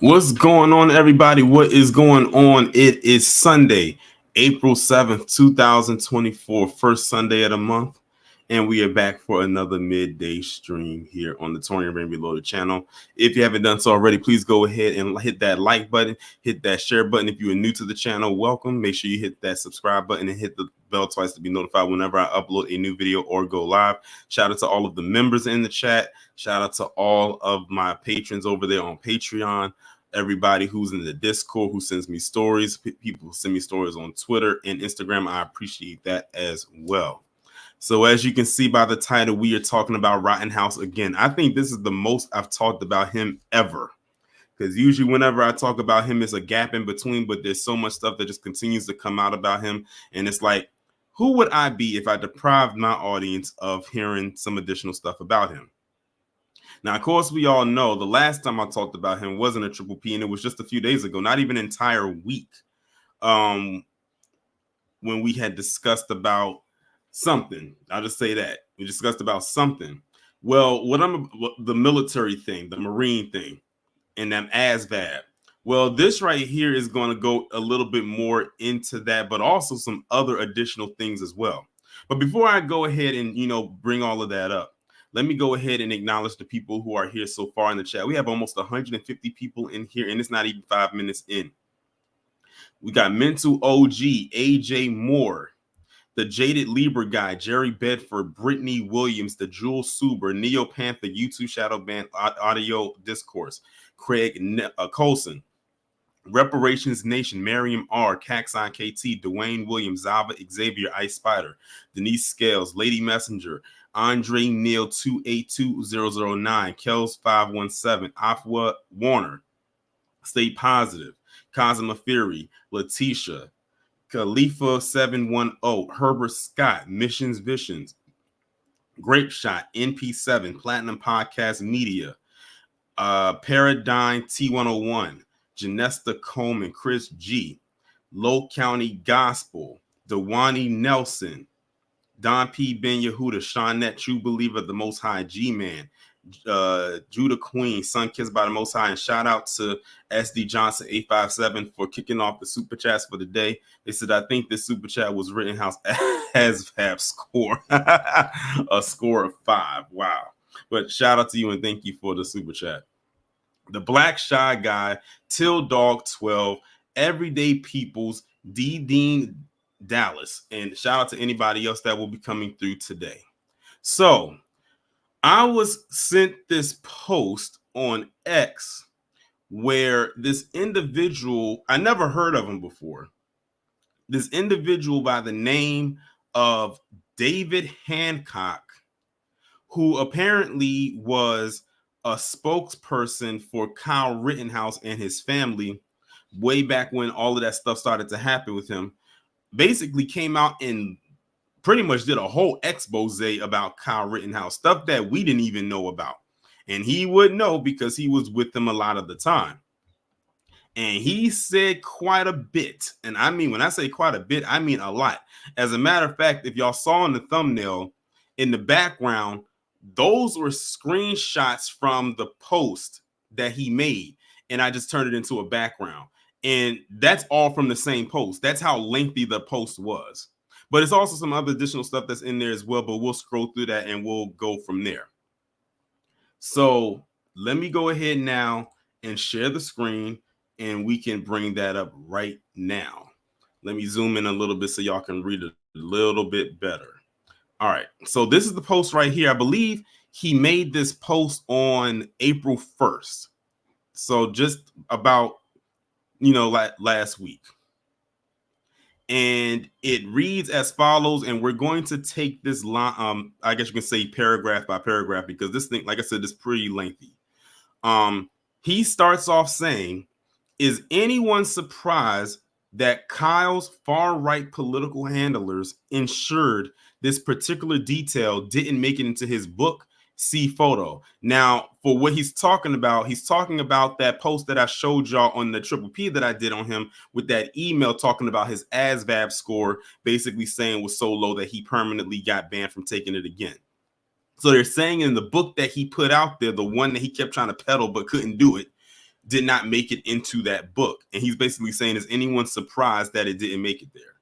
What's going on, everybody? What is going on? It is Sunday, April 7th, 2024, first Sunday of the month, and we are back for another midday stream here on the Torian Rain Reloaded channel. If you haven't done so already, please go ahead and hit that like button, hit that share button. If you are new to the channel, welcome. Make sure you hit that subscribe button and hit the bell twice to be notified whenever I upload a new video or go live. Shout out to all of the members in the chat. Shout out to all of my patrons over there on Patreon. Everybody who's in the Discord, who sends me stories, people who send me stories on Twitter and Instagram, I appreciate that as well. So as you can see by the title, we are talking about Rittenhouse again. I think this is the most I've talked about him ever, because usually whenever I talk about him, it's a gap in between, but there's so much stuff that just continues to come out about him. And it's like, who would I be if I deprived my audience of hearing some additional stuff about him? Now, of course, we all know the last time I talked about him wasn't a triple P, and it was just a few days ago, not even an entire week, when we had discussed about something. I'll just say that. We discussed about something. Well, the military thing, the Marine thing, and them ASVAB. Well, this right here is going to go a little bit more into that, but also some other additional things as well. But before I go ahead and, bring all of that up, let me go ahead and acknowledge the people who are here so far in the chat. We have almost 150 people in here, and it's not even 5 minutes in. We got Mental OG, AJ Moore, the Jaded Libra guy, Jerry Bedford, Brittany Williams, the Jewel Suber, Neo Panther, YouTube Shadow Band, Audio Discourse, Craig Colson, Reparations Nation, Miriam R, Caxon KT, Dwayne Williams, Zava Xavier, Ice Spider, Denise Scales, Lady Messenger, Andre Neal 282009, Kels 517, Afwa Warner, Stay Positive, Cosma Fury, Letitia, Khalifa 710, Herbert Scott, Missions Visions, Grape Shot, NP7, Platinum Podcast Media, Paradigm T101, Janesta Coleman, Chris G, Low County Gospel, Dewani Nelson, Don P. Ben Yehuda, Shawnette, True Believer, The Most High, G-Man, Judah Queen, Sun Kissed by the Most High, and shout out to SD Johnson 857 for kicking off the super chats for the day. They said, I think this super chat was Rittenhouse ASVAB score, a score of 5. Wow. But shout out to you and thank you for the super chat. The Black Shy Guy, Till Dog 12, Everyday Peoples, D. Dean Dallas, and shout out to anybody else that will be coming through today. So I was sent this post on X where this individual, I never heard of him before, this individual by the name of David Hancock, who apparently was a spokesperson for Kyle Rittenhouse and his family way back when all of that stuff started to happen with him, basically came out and pretty much did a whole expose about Kyle Rittenhouse, stuff that we didn't even know about. And he would know because he was with them a lot of the time. And he said quite a bit. And I mean, when I say quite a bit, I mean a lot. As a matter of fact, if y'all saw in the thumbnail, in the background, those were screenshots from the post that he made. And I just turned it into a background. And that's all from the same post. That's how lengthy the post was. But it's also some other additional stuff that's in there as well. But we'll scroll through that and we'll go from there. So let me go ahead now and share the screen, and we can bring that up right now. Let me zoom in a little bit so y'all can read it a little bit better. All right, so this is the post right here. I believe he made this post on April 1st. So just about, last week. And it reads as follows, and we're going to take this line, I guess you can say paragraph by paragraph, because this thing, like I said, is pretty lengthy. He starts off saying, is anyone surprised that Kyle's far-right political handlers ensured this particular detail didn't make it into his book? See photo. Now, for what he's talking about that post that I showed y'all on the Triple P that I did on him with that email talking about his ASVAB score, basically saying was so low that he permanently got banned from taking it again. So they're saying in the book that he put out there, the one that he kept trying to peddle but couldn't do it, did not make it into that book. And he's basically saying, is anyone surprised that it didn't make it there?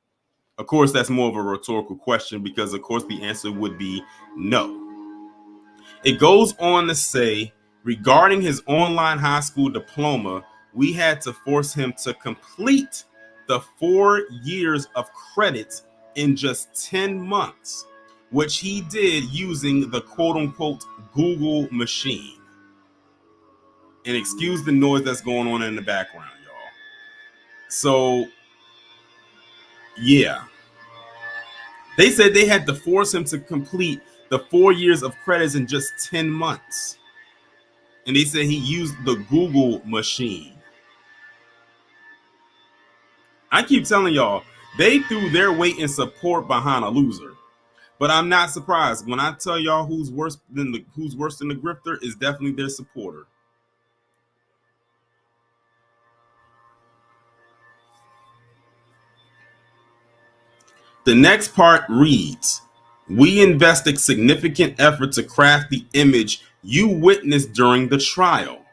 Of course, that's more of a rhetorical question because, of course, the answer would be no. It goes on to say, regarding his online high school diploma, we had to force him to complete the 4 years of credits in just 10 months, which he did using the quote-unquote Google machine. And excuse the noise that's going on in the background, y'all. So, yeah. They said they had to force him to complete the 4 years of credits in just 10 months. And they said he used the Google machine. I keep telling y'all, they threw their weight and support behind a loser. But I'm not surprised when I tell y'all who's worse than the grifter is definitely their supporter. The next part reads, we invested significant effort to craft the image you witnessed during the trial.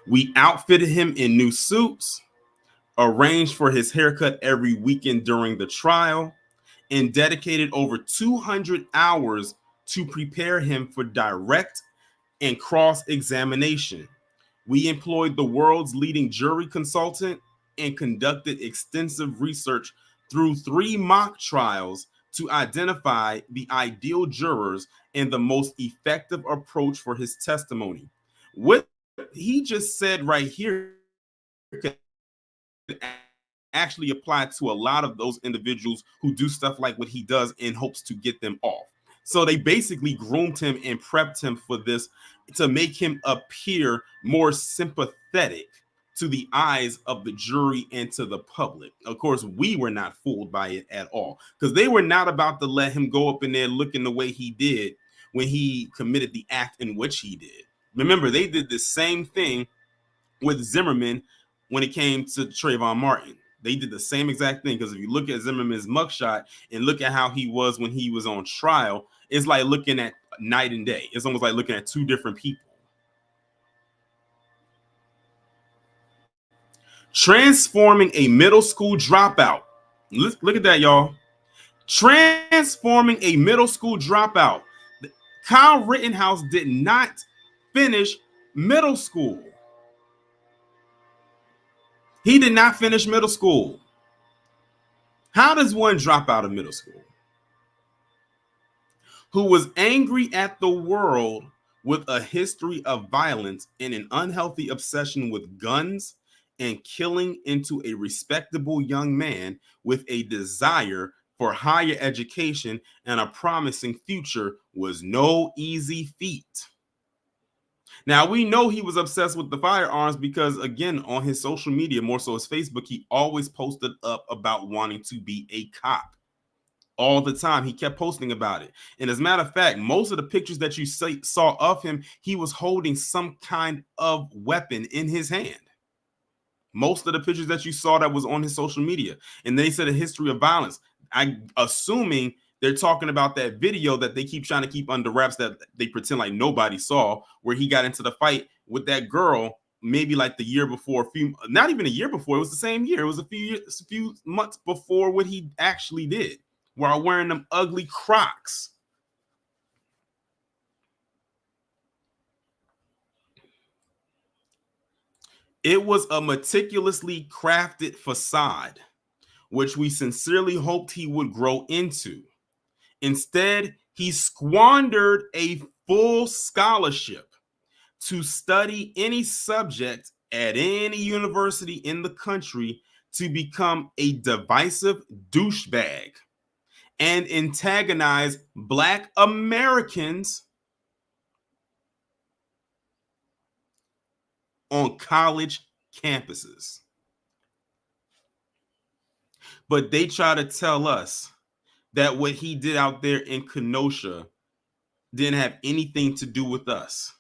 We outfitted him in new suits, arranged for his haircut every weekend during the trial, and dedicated over 200 hours to prepare him for direct and cross-examination. We employed the world's leading jury consultant and conducted extensive research through 3 mock trials to identify the ideal jurors and the most effective approach for his testimony. What he just said right here could actually apply to a lot of those individuals who do stuff like what he does in hopes to get them off. So they basically groomed him and prepped him for this to make him appear more sympathetic to the eyes of the jury and to the public. Of course, we were not fooled by it at all because they were not about to let him go up in there looking the way he did when he committed the act in which he did. Remember, they did the same thing with Zimmerman when it came to Trayvon Martin. They did the same exact thing because if you look at Zimmerman's mugshot and look at how he was when he was on trial, it's like looking at night and day. It's almost like looking at 2 different people. Transforming a middle school dropout. Look at that, y'all. Transforming a middle school dropout. Kyle Rittenhouse did not finish middle school. He did not finish middle school. How does one drop out of middle school? Who was angry at the world with a history of violence and an unhealthy obsession with guns and killing into a respectable young man with a desire for higher education and a promising future was no easy feat. Now, we know he was obsessed with the firearms because, again, on his social media, more so his Facebook, he always posted up about wanting to be a cop. all the time. He kept posting about it. And as a matter of fact, most of the pictures that you saw of him, he was holding some kind of weapon in his hand. Most of the pictures that you saw that was on his social media. And they said a history of violence. I'm assuming they're talking about that video that they keep trying to keep under wraps that they pretend like nobody saw, where he got into the fight with that girl maybe like the year before, not even a year before, it was the same year. It was a few months before what he actually did, while wearing them ugly Crocs. It was a meticulously crafted facade, which we sincerely hoped he would grow into. Instead, he squandered a full scholarship to study any subject at any university in the country to become a divisive douchebag and antagonize Black Americans on college campuses. But they try to tell us that what he did out there in Kenosha didn't have anything to do with us.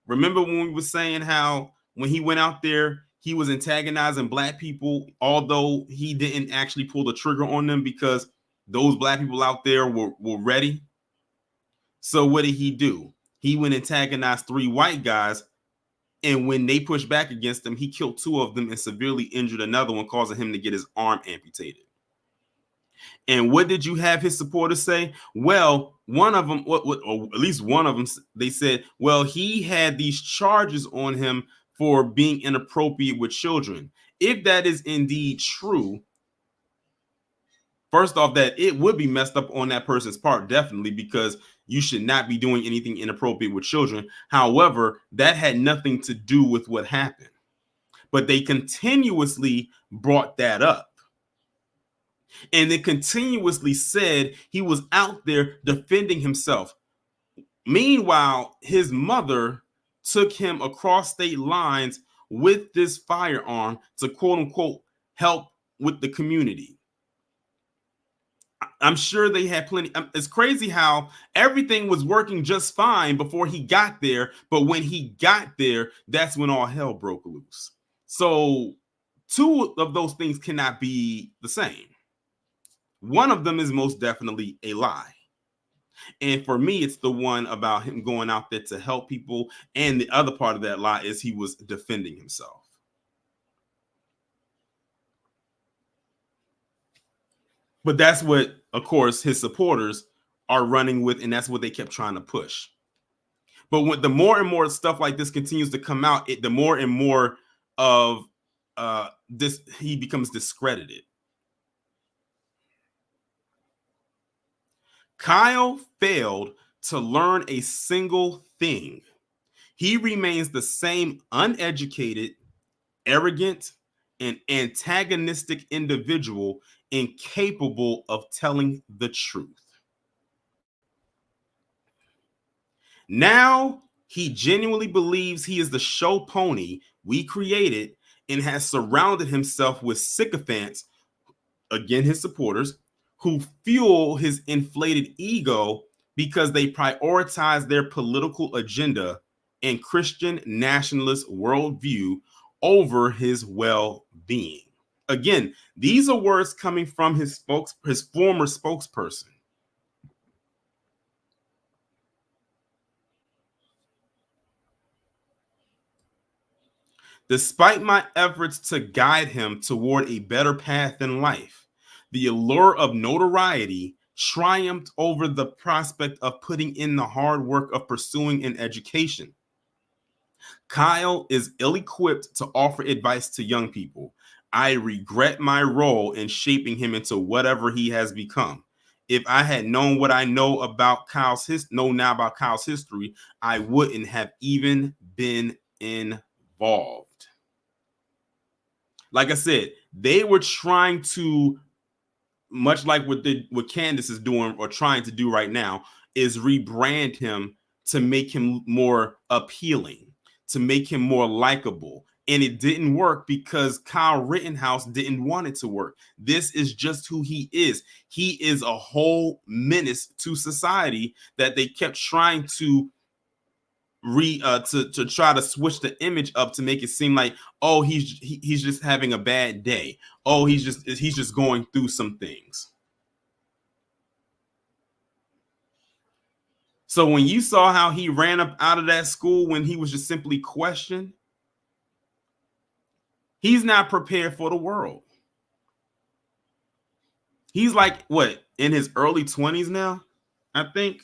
Remember when we were saying how when he went out there, he was antagonizing Black people, although he didn't actually pull the trigger on them because those Black people out there were ready? So what did he do? He went and antagonized 3 white guys, and when they pushed back against him, he killed 2 of them and severely injured another one, causing him to get his arm amputated. And what did you have his supporters say? Well, one of them, or at least one of them, they said, well, he had these charges on him for being inappropriate with children. If that is indeed true, first off, that it would be messed up on that person's part, definitely, because you should not be doing anything inappropriate with children. However, that had nothing to do with what happened. But they continuously brought that up. And they continuously said he was out there defending himself. Meanwhile, his mother took him across state lines with this firearm to quote unquote help with the community. I'm sure they had plenty. It's crazy how everything was working just fine before he got there. But when he got there, that's when all hell broke loose. So 2 of those things cannot be the same. One of them is most definitely a lie. And for me, it's the one about him going out there to help people. And the other part of that lie is he was defending himself. But that's what, of course, his supporters are running with. And that's what they kept trying to push. But when the more and more stuff like this continues to come out, the more and more of this, he becomes discredited. Kyle failed to learn a single thing. He remains the same uneducated, arrogant, and antagonistic individual incapable of telling the truth. Now he genuinely believes he is the show pony we created and has surrounded himself with sycophants, again, his supporters, who fuel his inflated ego because they prioritize their political agenda and Christian nationalist worldview over his well-being. Again, these are words coming from his former spokesperson. Despite my efforts to guide him toward a better path in life, the allure of notoriety triumphed over the prospect of putting in the hard work of pursuing an education. Kyle is ill-equipped to offer advice to young people. I regret my role in shaping him into whatever he has become. If I had known what I know about Kyle's history, I wouldn't have even been involved. Like I said, they were trying to, much like what Candace is doing or trying to do right now, is rebrand him to make him more appealing, to make him more likable, And it didn't work because Kyle Rittenhouse didn't want it to work. This is just who he is. He is a whole menace to society that they kept trying to to try to switch the image up to make it seem like, oh, he's just having a bad day. Oh, he's just going through some things. So when you saw how he ran up out of that school when he was just simply questioned, he's not prepared for the world. He's like, what, in his early 20s now, I think.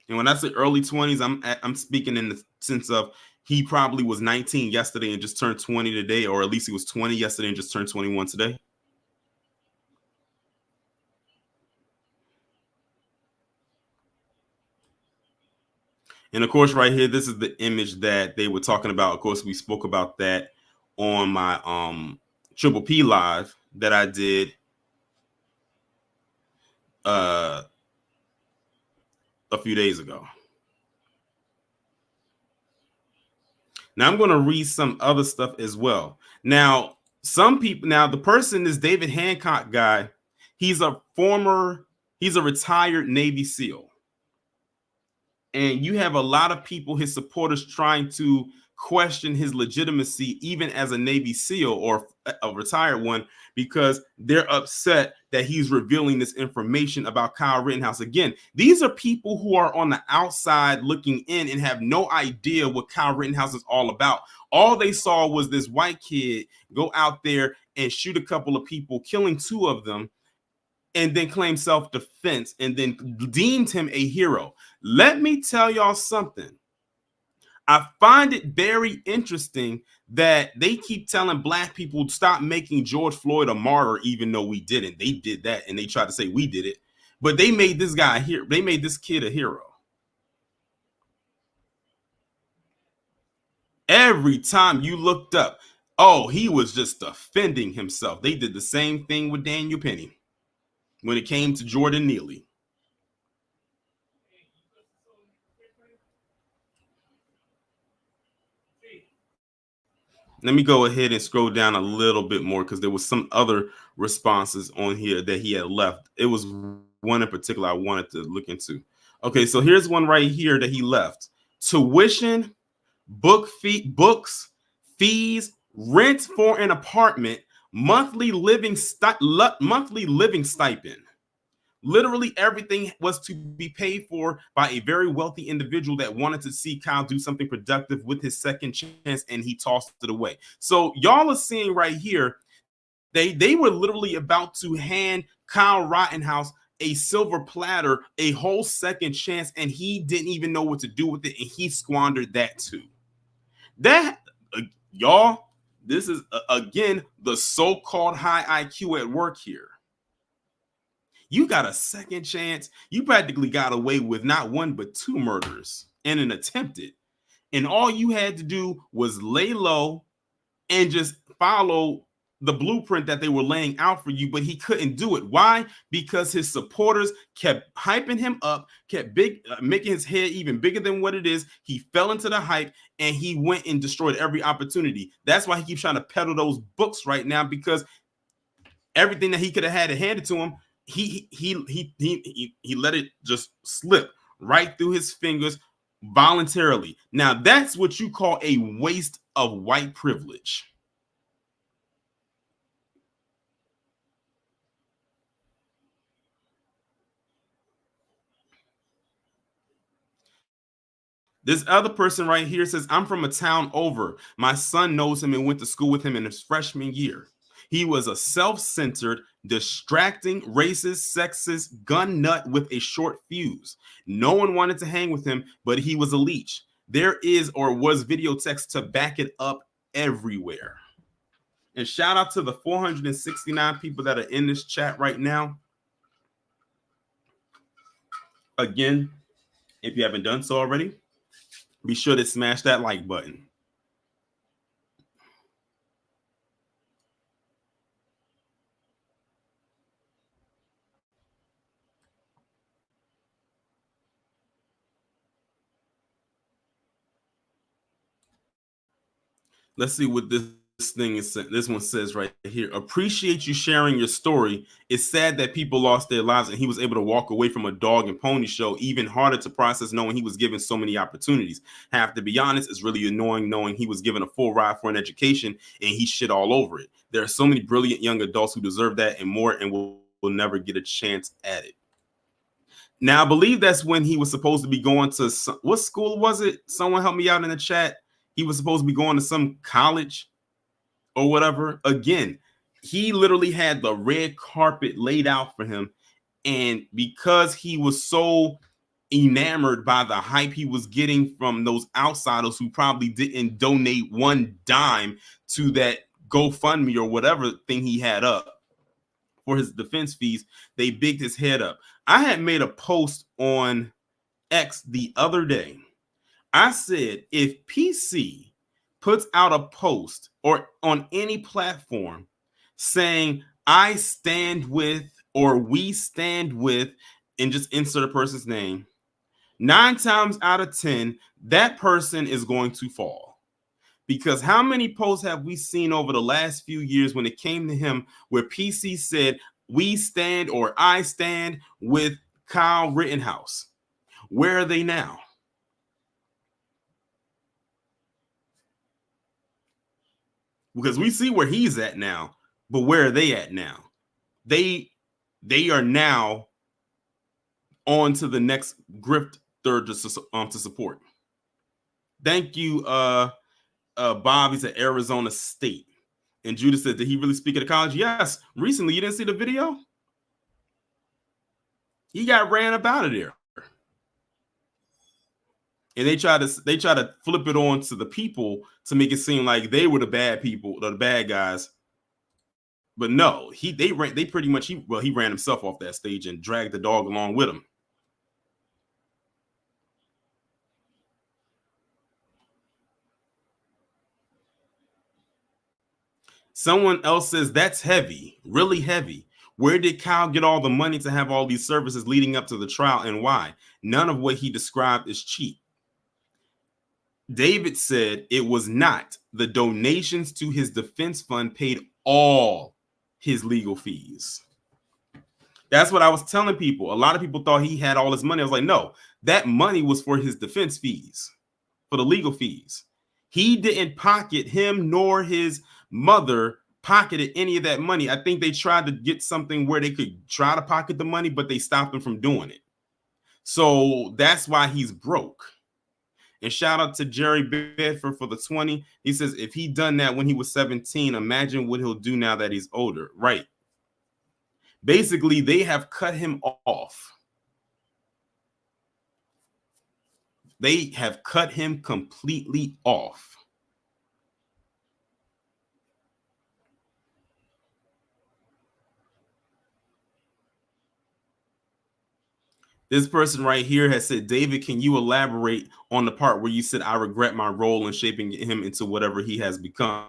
And when I say early 20s, I'm speaking in the sense of he probably was 19 yesterday and just turned 20 today, or at least he was 20 yesterday and just turned 21 today. And of course, right here, this is the image that they were talking about. Of course, we spoke about that on my Triple P live that I did uh a few days ago. Now I'm going to read some other stuff as well. Now, some people, now the person is David Hancock guy. He's a he's a retired Navy SEAL. And you have a lot of people, his supporters, trying to question his legitimacy, even as a Navy SEAL or a retired one, because they're upset that he's revealing this information about Kyle Rittenhouse. Again, these are people who are on the outside looking in and have no idea what Kyle Rittenhouse is all about. All they saw was this white kid go out there and shoot a couple of people, killing two of them, and then claimed self-defense and then deemed him a hero. Let me tell y'all something. I find it very interesting that they keep telling black people to stop making George Floyd a martyr, even though we didn't. They did that, and they tried to say we did it, but they made this guy here. They made this kid a hero. Every time you looked up, oh, he was just defending himself. They did the same thing with Daniel Penny when it came to Jordan Neely. Let me go ahead and scroll down a little bit more because there was some other responses on here that he had left. It was one in particular I wanted to look into. Okay, so here's one right here that he left. Tuition, books, fees, rent for an apartment, monthly living stipend. Literally everything was to be paid for by a very wealthy individual that wanted to see Kyle do something productive with his second chance, and he tossed it away. So y'all are seeing right here, they were literally about to hand Kyle Rittenhouse a silver platter, a whole second chance, and he didn't even know what to do with it, and he squandered that too. That y'all, this is again the so-called high IQ at work here. You got a second chance. You practically got away with not one but two murders and an attempted. And all you had to do was lay low and just follow the blueprint that they were laying out for you, but he couldn't do it. Why? Because his supporters kept hyping him up, kept making his head even bigger than what it is. He fell into the hype and he went and destroyed every opportunity. That's why he keeps trying to peddle those books right now, because everything that he could have had it handed to him, he let it just slip right through his fingers voluntarily. Now that's what you call a waste of white privilege. This other person right here says, I'm from a town over. My son knows him and went to school with him in his freshman year. He was a self-centered, distracting, racist, sexist gun nut with a short fuse. No one wanted to hang with him, but he was a leech. There is or was video text to back it up everywhere. And shout out to the 469 people that are in this chat right now. Again, if you haven't done so already, be sure to smash that like button. Let's see what this thing is. This one says right here. Appreciate you sharing your story. It's sad that people lost their lives and he was able to walk away from a dog and pony show. Even harder to process knowing he was given so many opportunities. Have to be honest, it's really annoying knowing he was given a full ride for an education and he shit all over it. There are so many brilliant young adults who deserve that and more and will never get a chance at it. Now, I believe that's when he was supposed to be going to what school was it? Someone help me out in the chat. He was supposed to be going to some college or whatever. Again, he literally had the red carpet laid out for him. And because he was so enamored by the hype he was getting from those outsiders who probably didn't donate one dime to that GoFundMe or whatever thing he had up for his defense fees, they bigged his head up. I had made a post on X the other day. I said, if PC puts out a post or on any platform saying, I stand with or we stand with, and just insert a person's name, 9 times out of 10, that person is going to fall. Because how many posts have we seen over the last few years when it came to him where PC said, we stand or I stand with Kyle Rittenhouse? Where are they now? Because we see where he's at now, but where are they at now? They are now on to the next Grifter to support. Thank you, Bob. He's at Arizona State. And Judah said, did he really speak at the college? Yes. Recently, you didn't see the video? He got ran up out of there. And they try to flip it on to the people to make it seem like they were the bad people, the bad guys. But no, they pretty much he ran himself off that stage and dragged the dog along with him. Someone else says that's heavy, really heavy. Where did Kyle get all the money to have all these services leading up to the trial and why? None of what he described is cheap. David said it was not. The donations to his defense fund paid all his legal fees. That's what I was telling people. A lot of people thought he had all his money. I was like, no, that money was for his defense fees, for the legal fees. He didn't pocket, him nor his mother pocketed any of that money. I think they tried to get something where they could try to pocket the money, but they stopped him from doing it. So that's why he's broke. And shout out to Jerry Bedford for the 20. He says, if he done that when he was 17, imagine what he'll do now that he's older. Right. Basically, they have cut him off. They have cut him completely off. This person right here has said, David, can you elaborate on the part where you said, I regret my role in shaping him into whatever he has become?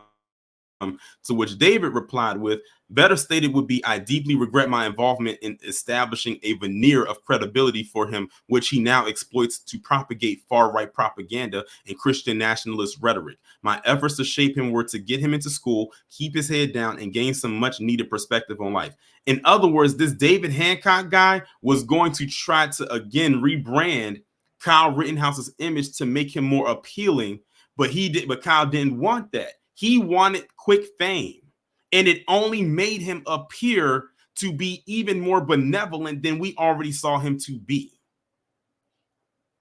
To which David replied with, better stated would be, I deeply regret my involvement in establishing a veneer of credibility for him, which he now exploits to propagate far-right propaganda and Christian nationalist rhetoric. My efforts to shape him were to get him into school, keep his head down, and gain some much-needed perspective on life. In other words, this David Hancock guy was going to try to, again, rebrand Kyle Rittenhouse's image to make him more appealing, but Kyle didn't want that. He wanted quick fame, and it only made him appear to be even more benevolent than we already saw him to be.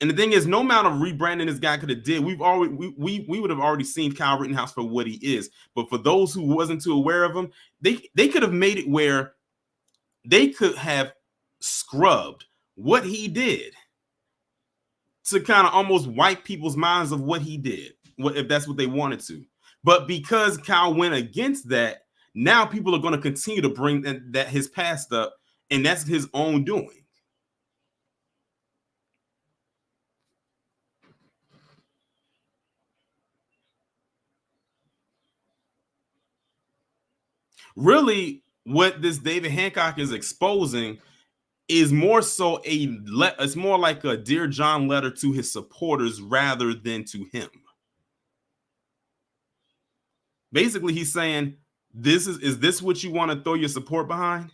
And the thing is, no amount of rebranding this guy could have did, we would have already seen Kyle Rittenhouse for what he is. But for those who wasn't too aware of him, they could have made it where they could have scrubbed what he did to kind of almost wipe people's minds of what he did, if that's what they wanted to. But because Kyle went against that, now people are going to continue to bring that his past up, and that's his own doing. Really, what this David Hancock is exposing is more so it's more like a Dear John letter to his supporters rather than to him. Basically, he's saying, is this what you want to throw your support behind?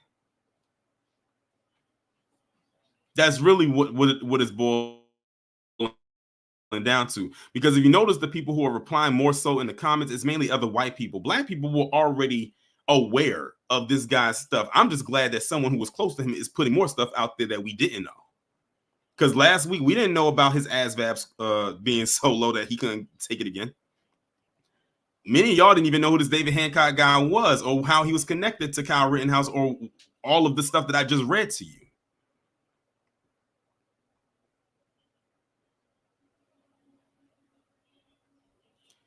That's really what it's boiling down to. Because if you notice, the people who are replying more so in the comments is mainly other white people. Black people were already aware of this guy's stuff. I'm just glad that someone who was close to him is putting more stuff out there that we didn't know. Because last week we didn't know about his ASVABs being so low that he couldn't take it again. Many of y'all didn't even know who this David Hancock guy was, or how he was connected to Kyle Rittenhouse, or all of the stuff that I just read to you.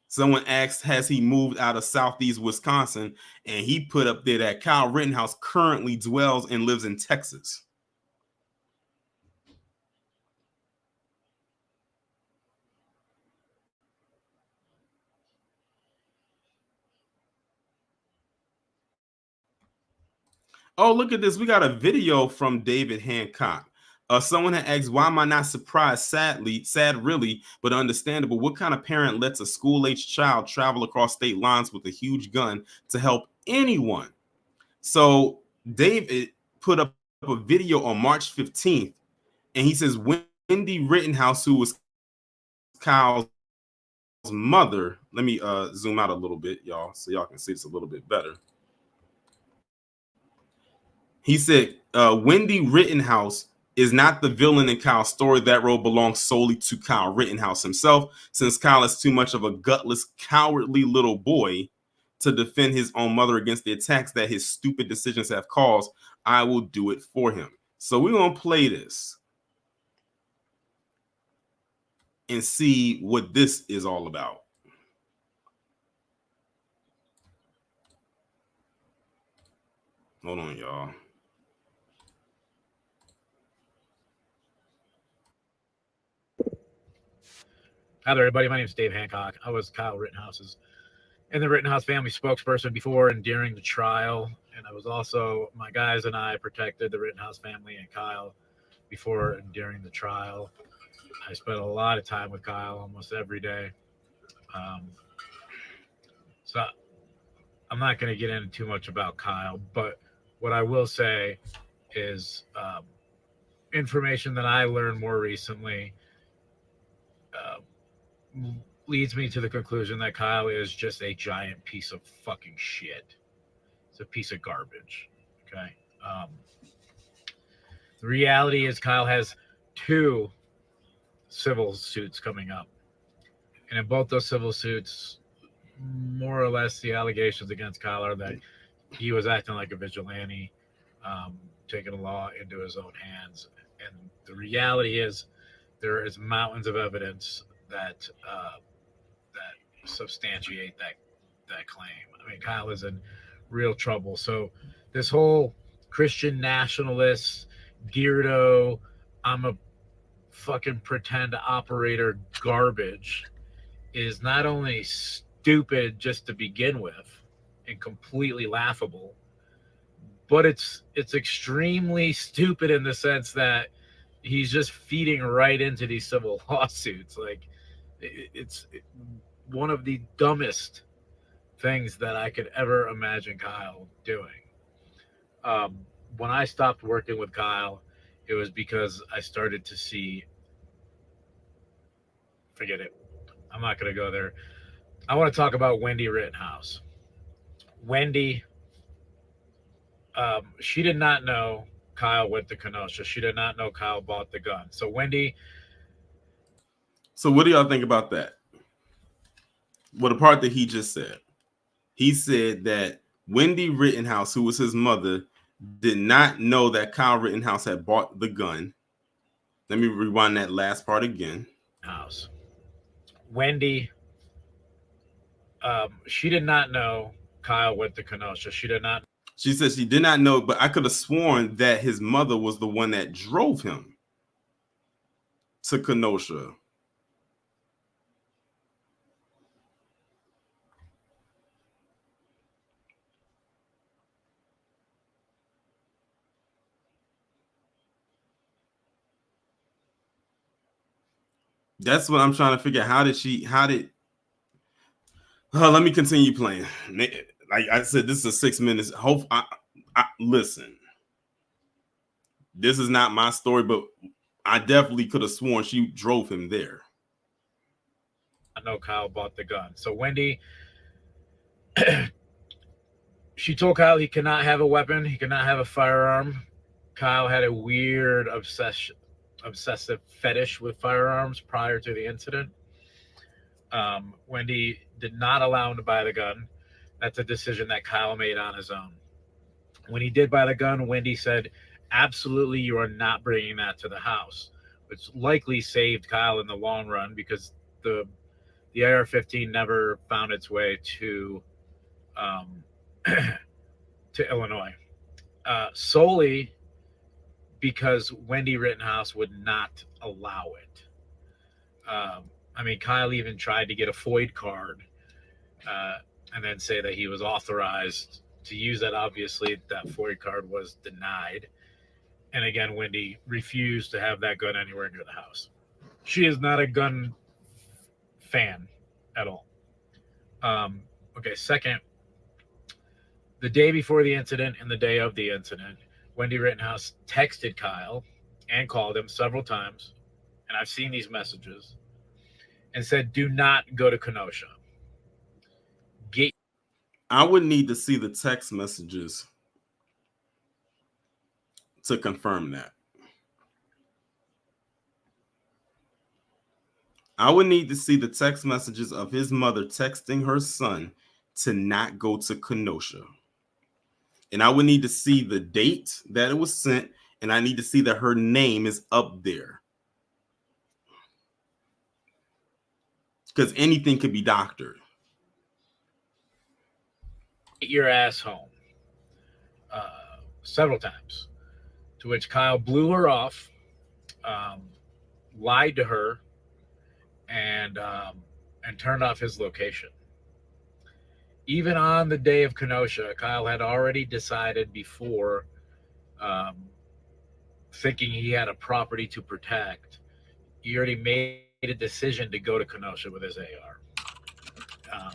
Someone asked, has he moved out of Southeast Wisconsin? And he put up there that Kyle Rittenhouse currently dwells and lives in Texas. Oh, look at this. We got a video from David Hancock. Someone had asked, why am I not surprised? Sad really, but understandable. What kind of parent lets a school-aged child travel across state lines with a huge gun to help anyone? So David put up a video on March 15th, and he says, Wendy Rittenhouse, who was Kyle's mother. Let me zoom out a little bit, y'all, so y'all can see this a little bit better. He said, Wendy Rittenhouse is not the villain in Kyle's story. That role belongs solely to Kyle Rittenhouse himself, since Kyle is too much of a gutless, cowardly little boy to defend his own mother against the attacks that his stupid decisions have caused. I will do it for him. So we're going to play this and see what this is all about. Hold on, y'all. Hi there, everybody. My name is Dave Hancock. I was Kyle Rittenhouse's and the Rittenhouse family spokesperson before and during the trial. And I was also, my guys and I protected the Rittenhouse family and Kyle before and during the trial. I spent a lot of time with Kyle almost every day. So I'm not going to get into too much about Kyle, but what I will say is information that I learned more recently leads me to the conclusion that Kyle is just a giant piece of fucking shit. It's a piece of garbage. Okay. The reality is Kyle has 2 civil suits coming up. And in both those civil suits, more or less the allegations against Kyle are that he was acting like a vigilante, taking the law into his own hands. And the reality is there is mountains of evidence that substantiate that claim. I mean, Kyle is in real trouble. So this whole Christian nationalist, Geardo, I'm a fucking pretend operator garbage is not only stupid just to begin with and completely laughable, but it's extremely stupid in the sense that he's just feeding right into these civil lawsuits. Like it's one of the dumbest things that I could ever imagine Kyle doing. When I stopped working with Kyle, it was because I started to see, forget it. I'm not going to go there. I want to talk about Wendy Rittenhouse. Wendy, she did not know Kyle went to Kenosha. She did not know Kyle bought the gun. So Wendy. So what do y'all think about that? Well, the part that he just said. He said that Wendy Rittenhouse, who was his mother, did not know that Kyle Rittenhouse had bought the gun. Let me rewind that last part again. House. Wendy, she did not know Kyle went to Kenosha. She did not. She said she did not know, but I could have sworn that his mother was the one that drove him to Kenosha. That's what I'm trying to figure out. How did Let me continue playing. Like I said, this is a 6 minutes. Listen, this is not my story, but I definitely could have sworn she drove him there. I know Kyle bought the gun. So Wendy, she told Kyle he cannot have a weapon, he cannot have a firearm. Kyle had a weird obsessive fetish with firearms prior to the incident. Wendy did not allow him to buy the gun. That's a decision that Kyle made on his own. When he did buy the gun, Wendy said, "Absolutely, you are not bringing that to the house," which likely saved Kyle in the long run because the the AR-15 never found its way um, to Illinois, solely because Wendy Rittenhouse would not allow it. I mean, Kyle even tried to get a FOID card uh, and then say that he was authorized to use that. Obviously, that FOID card was denied. And again, Wendy refused to have that gun anywhere near the house. She is not a gun fan at all. Um, okay, second, the day before the incident and the day of the incident, Wendy Rittenhouse texted Kyle and called him several times, and I've seen these messages, and said, "Do not go to Kenosha. Get." I would need to see the text messages to confirm that. I would need to see the text messages of his mother texting her son to not go to Kenosha. And I would need to see the date that it was sent, and I need to see that her name is up there. Because anything could be doctored. your ass home several times, to which Kyle blew her off, um, lied to her, and turned off his location. Even on the day of Kenosha, Kyle had already decided before, um, thinking he had a property to protect. He already made a decision to go to Kenosha with his AR. Um,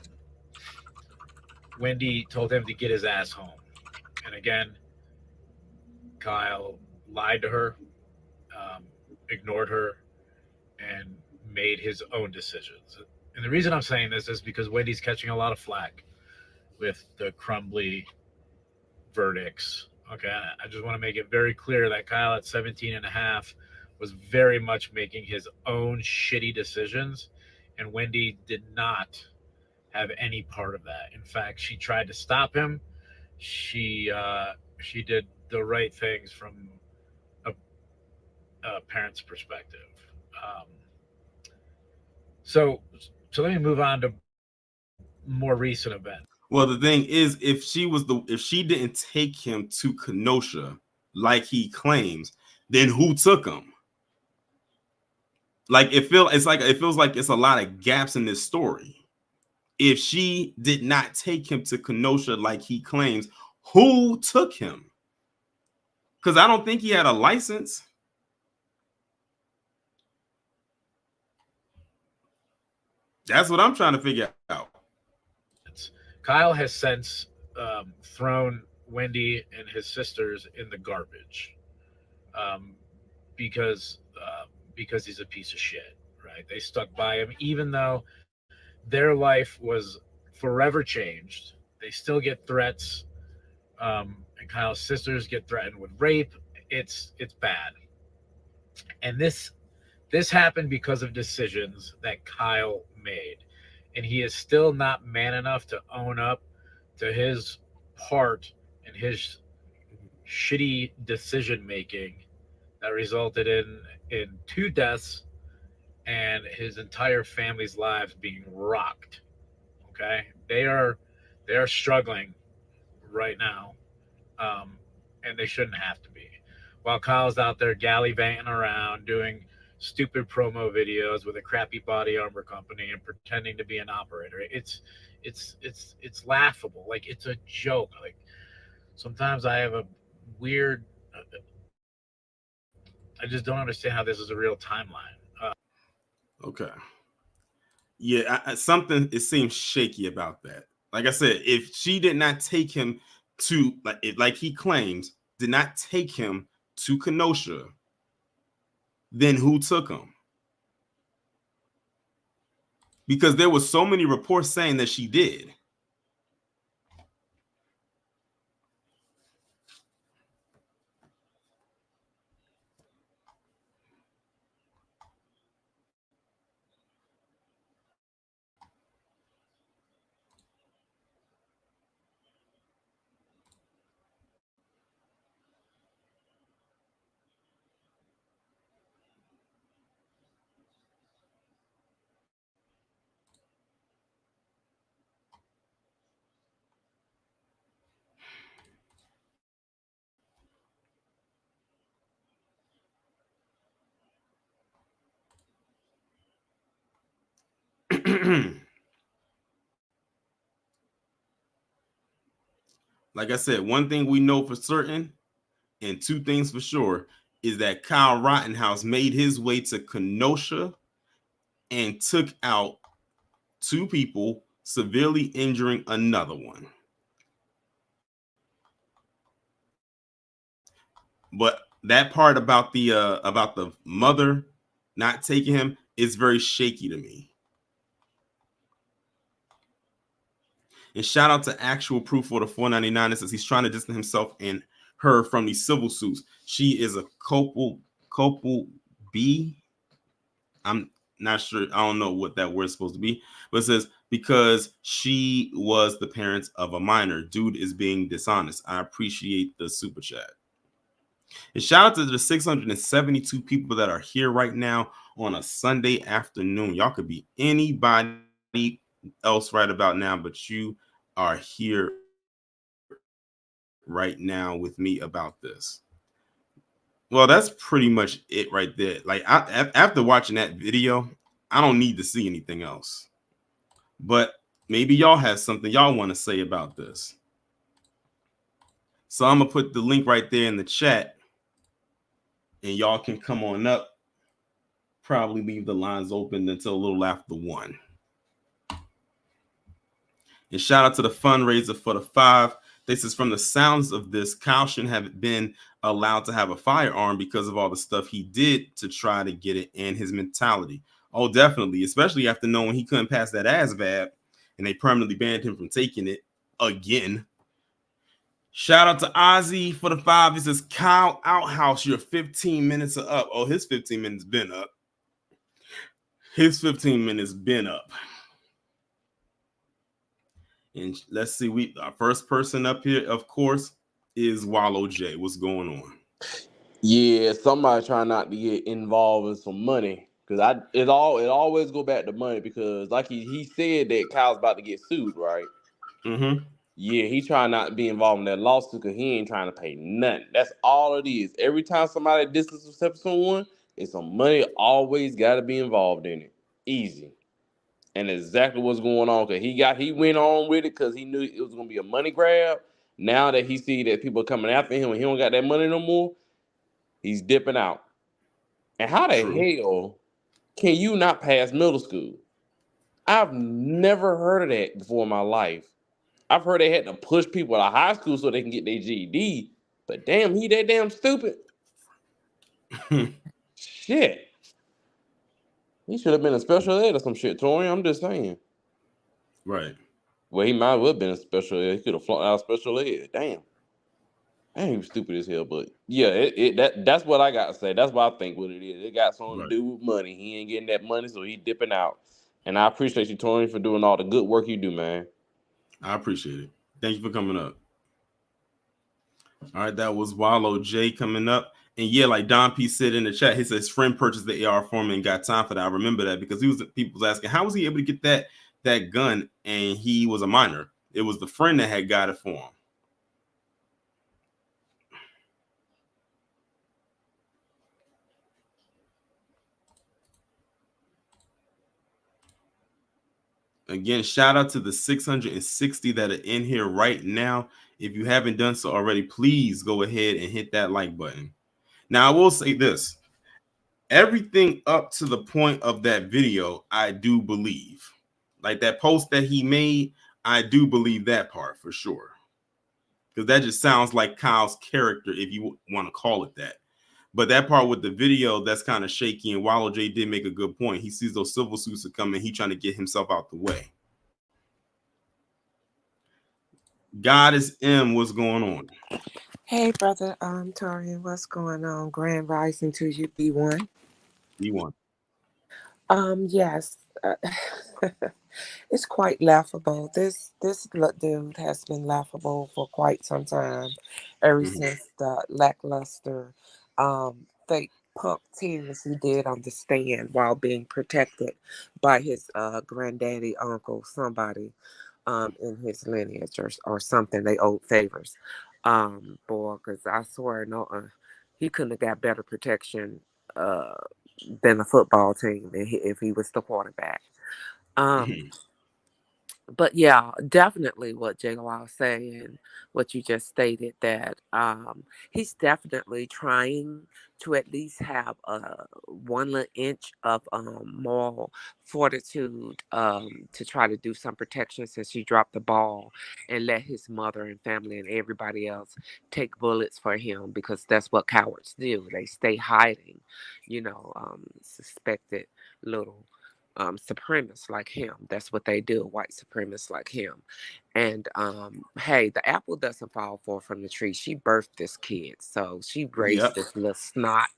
Wendy told him to get his ass home. And again, Kyle lied to her, um, ignored her, and made his own decisions. And the reason I'm saying this is because Wendy's catching a lot of flack with the Crumbly verdicts. Okay, I just want to make it very clear that Kyle at 17 and a half was very much making his own shitty decisions, and Wendy did not have any part of that. In fact, she tried to stop him. She did the right things from a, a parent's perspective. Um, so so let me move on to more recent events. Well, the thing is, if she didn't take him to Kenosha like he claims, then who took him? Like it feels like it's a lot of gaps in this story. If she did not take him to Kenosha like he claims, who took him? Because I don't think he had a license. That's what I'm trying to figure out. Kyle has since thrown Wendy and his sisters in the garbage, um, because because he's a piece of shit. Right? They stuck by him, even though their life was forever changed. They still get threats, and Kyle's sisters get threatened with rape. It's bad, and this happened because of decisions that Kyle made, and he is still not man enough to own up to his part in his shitty decision making that resulted in two deaths and his entire family's lives being rocked. Okay, they are struggling right now, um, and they shouldn't have to be. While Kyle's out there gallivanting around doing stupid promo videos with a crappy body armor company and pretending to be an operator, it's laughable. Like it's a joke. Like sometimes I have a weird. I just don't understand how this is a real timeline. Okay. Yeah, something it seems shaky about that. Like I said, if she did not take him to like he claims, did not take him to Kenosha, then who took him? Because there was so many reports saying that she did. Like I said, one thing we know for certain, and two things for sure, is that Kyle Rittenhouse made his way to Kenosha and took out two people, severely injuring another one. But that part about the mother not taking him is very shaky to me. And shout out to Actual Proof for the 499. It says he's trying to distance himself and her from these civil suits. She is a copal B. I'm not sure. I don't know what that word's supposed to be, but it says because she was the parents of a minor. Dude is being dishonest. I appreciate the super chat. And shout out to the 672 people that are here right now on a Sunday afternoon. Y'all could be anybody else right about now, but you are here right now with me about this. Well, that's pretty much it right there. Like after watching that video, I don't need to see anything else. But maybe y'all have something y'all want to say about this. So I'm gonna put the link right there in the chat, and y'all can come on up. Probably leave the lines open until a little after 1. And shout out to the fundraiser for the 5. This is from the sounds of this. Kyle shouldn't have been allowed to have a firearm because of all the stuff he did to try to get it and his mentality. Oh, definitely. Especially after knowing he couldn't pass that ASVAB and they permanently banned him from taking it again. Shout out to Ozzy for the 5. He says, Kyle Outhouse, your 15 minutes are up. Oh, his 15 minutes been up. His 15 minutes been up. And let's see, our first person up here, of course, is Wallow J. What's going on? Yeah, somebody trying not to get involved in some money. Because it always go back to money because like he said that Kyle's about to get sued, right? Mm-hmm. Yeah, he trying not to be involved in that lawsuit because he ain't trying to pay nothing. That's all it is. Every time somebody distances from someone, it's some money always got to be involved in it. Easy. And exactly what's going on because he went on with it because he knew it was gonna be a money grab. Now that he see that people are coming after him and he don't got that money no more, he's dipping out. And how the hell can you not pass middle school? I've never heard of that before in my life. I've heard they had to push people to high school so they can get their GED, but damn, he that damn stupid. Shit. He should have been a special ed or some shit, Tori. I'm just saying. Right. Well, he might have been a special ed. He could have flown out of special ed. Damn. He was stupid as hell, but yeah, that's what I got to say. That's what I think what it is. It got something to do with money. He ain't getting that money, so he dipping out. And I appreciate you, Tony, for doing all the good work you do, man. I appreciate it. Thank you for coming up. All right, that was Wallow J coming up. And yeah, like Don P said in the chat, he said his friend purchased the AR for him and got time for that. I remember that because people was asking, how was he able to get that gun? And he was a minor. It was the friend that had got it for him. Again, shout out to the 660 that are in here right now. If you haven't done so already, please go ahead and hit that like button. Now, I will say this. everything up to the point of that video, I do believe. Like that post that he made, I do believe that part for sure. Because that just sounds like Kyle's character, if you want to call it that. But that part with the video, that's kind of shaky. And Wallow J did make a good point. He sees those civil suits are coming. He trying to get himself out the way. Goddess M, what's going on? Hey, brother, Torian, what's going on? Grand rising to you, B1. B1. Yes, it's quite laughable. This dude has been laughable for quite some time, ever since the lackluster, fake punk tears he did on the stand while being protected by his granddaddy, uncle, somebody, in his lineage or something. They owed favors, boy, because I swear, no, he couldn't have got better protection, uh, than a football team if he was the quarterback. Um, but yeah, definitely what J. Law saying, what you just stated, that he's definitely trying to at least have a 1 inch of moral fortitude, to try to do some protection since he dropped the ball and let his mother and family and everybody else take bullets for him, because that's what cowards do. They stay hiding, suspected little supremacists like him. That's what they do, white supremacists like him. And hey, the apple doesn't fall far from the tree. She birthed this kid, so she raised Yep. this little snot,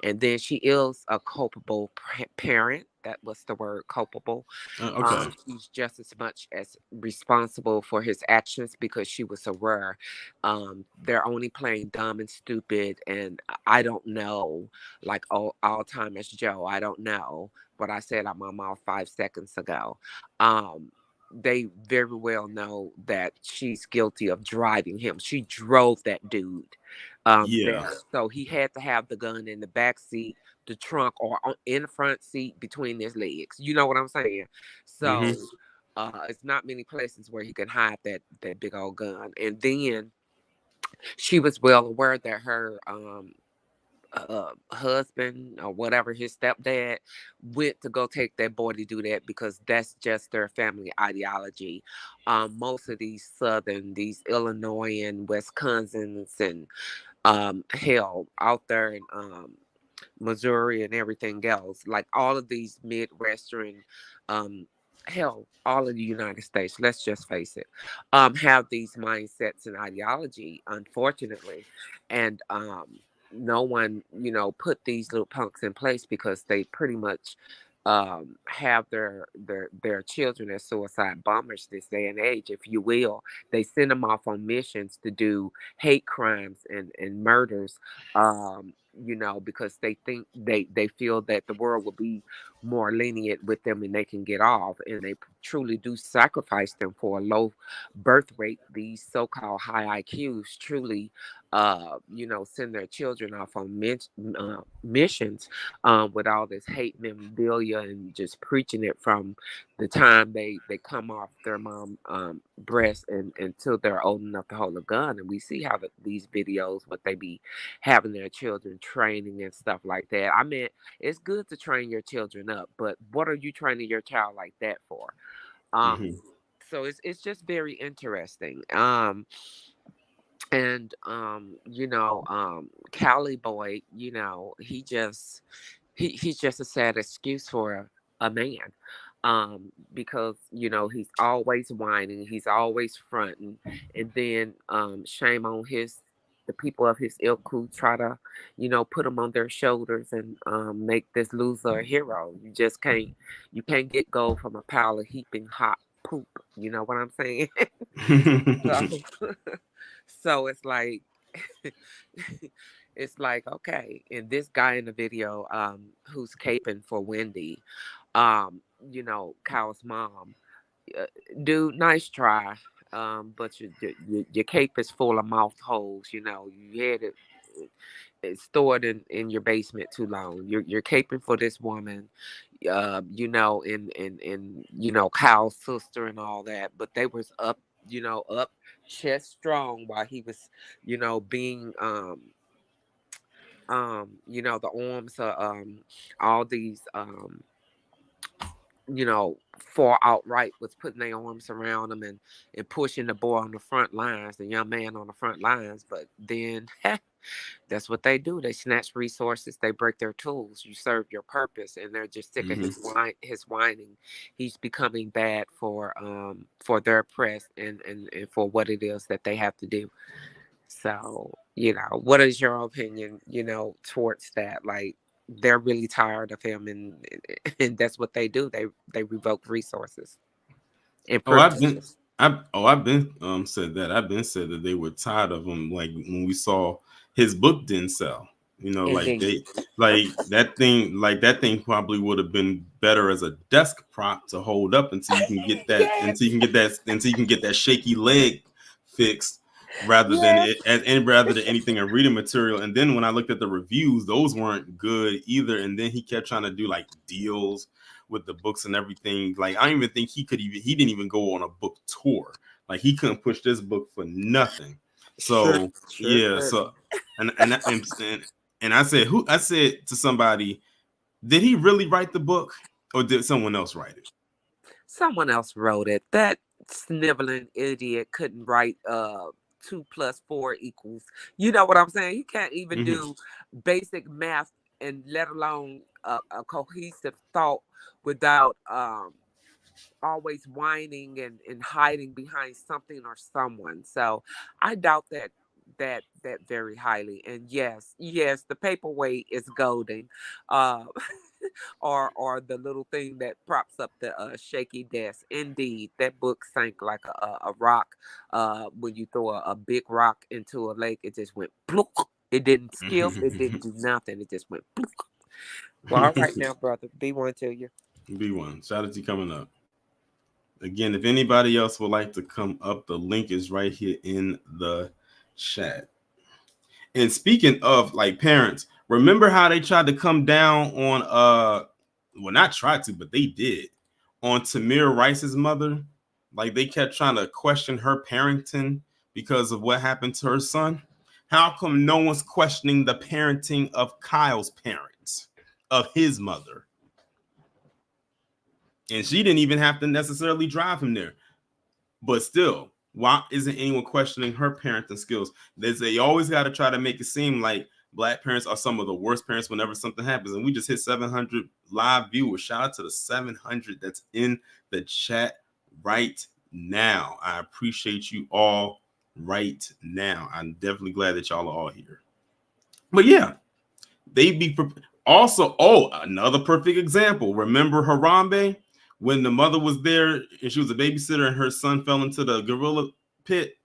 and then she is a culpable parent. That was the word, culpable. Okay. She's just as much as responsible for his actions because she was aware. They're only playing dumb and stupid, and I don't know, like Alzheimer's Joe. I don't know what I said out my mouth 5 seconds ago. They very well know that she's guilty of driving him. She drove that dude Yeah. there. So he had to have the gun in the back seat, the trunk, or in the front seat between his legs. You know what I'm saying? So it's not many places where he can hide that big old gun. And then she was well aware that her husband or whatever, his stepdad, went to go take that boy to do that because that's just their family ideology. Most of these these Illinois and Wisconsins and hell out there in Missouri and everything else, like all of these Midwestern, um, hell, all of the United States, let's just face it, have these mindsets and ideology, unfortunately. And no one, put these little punks in place because they pretty much have their children as suicide bombers this day and age, if you will. They send them off on missions to do hate crimes and murders, because they think they feel that the world will be more lenient with them and they can get off, and they truly do sacrifice them for a low birth rate. These so-called high IQs truly send their children off on missions, with all this hate memorabilia and just preaching it from the time they come off their mom breast and until they're old enough to hold a gun. And we see how these videos, what they be having their children training and stuff like that. I mean, it's good to train your children up, but what are you training your child like that for? um so it's just very interesting. And Cali boy, he's just a sad excuse for a man, because he's always whining, he's always fronting, and then shame on the people of his ilk who try to put him on their shoulders and make this loser a hero. You can't get gold from a pile of heaping hot poop. You know what I'm saying? So, so it's like, it's like, okay, and this guy in the video, who's caping for Wendy, Kyle's mom, uh, dude, nice try, but your cape is full of mouth holes. You had it stored in your basement too long. You're caping for this woman, and Kyle's sister and all that, but they was up, up chest strong while he was, being The arms are all these far outright was putting their arms around him and pushing the boy on the front lines, the young man on the front lines. But then that's what they do. They snatch resources, they break their tools. You serve your purpose, and they're just sick of his whining. He's becoming bad for their press and for what it is that they have to do. So, what is your opinion, towards that? Like, they're really tired of him, and that's what they do. They revoke resources and Oh, I've been, privileges. I've been said that. I've been said that they were tired of him. Like when we saw his book didn't sell. Like Indeed. that thing probably would have been better as a desk prop to hold up until you can get that Yes. until you can get that shaky leg fixed rather than Yes. rather than anything in reading material. And then when I looked at the reviews, those weren't good either. And then he kept trying to do like deals with the books and everything. Like I don't even think he didn't even go on a book tour. Like he couldn't push this book for nothing. So Sure yeah, couldn't. so and I said to somebody, did he really write the book or did someone else write it? Someone else wrote it. That sniveling idiot couldn't write 2 + 4 =. You know what I'm saying? He can't even Mm-hmm. do basic math, and let alone a cohesive thought without always whining and hiding behind something or someone. So I doubt that very highly. And yes, the paperweight is golden. Uh or the little thing that props up the shaky desk. Indeed, that book sank like a rock. When you throw a big rock into a lake, it just went bloop. It didn't skiff. It didn't do nothing. It just went bloop. Well, all right now, brother. Be one to you. B1. Shout out to you coming up. Again, if anybody else would like to come up, the link is right here in the chat. And speaking of like parents, remember how they tried to come down on well, not tried to, but they did on Tamir Rice's mother. Like they kept trying to question her parenting because of what happened to her son. How come no one's questioning the parenting of Kyle's parents, of his mother? And she didn't even have to necessarily drive him there. But still, why isn't anyone questioning her parenting skills? They always got to try to make it seem like Black parents are some of the worst parents whenever something happens. And we just hit 700 live viewers. Shout out to the 700 that's in the chat right now. I appreciate you all right now. I'm definitely glad that y'all are all here. But yeah, they be also. Oh, another perfect example. Remember Harambe? When the mother was there and she was a babysitter and her son fell into the gorilla pit,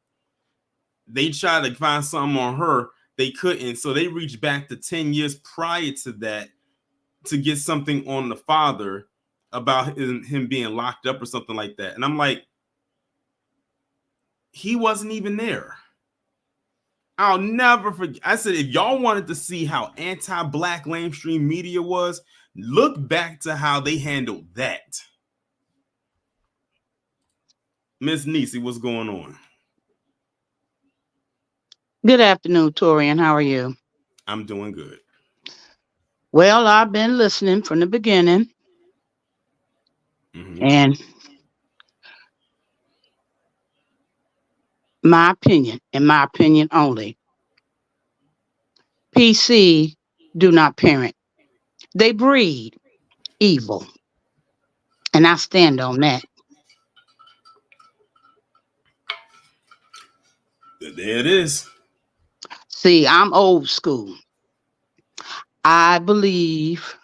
they tried to find something on her. They couldn't. So they reached back to 10 years prior to that to get something on the father about him being locked up or something like that. And I'm like, he wasn't even there. I'll never forget. I said, if y'all wanted to see how anti-Black mainstream media was, look back to how they handled that. Miss Niecy, what's going on? Good afternoon, Torian. How are you? I'm doing good. Well, I've been listening from the beginning, and in my opinion only, PC do not parent. They breed evil, and I stand on that. There it is. See, I'm old school. I believe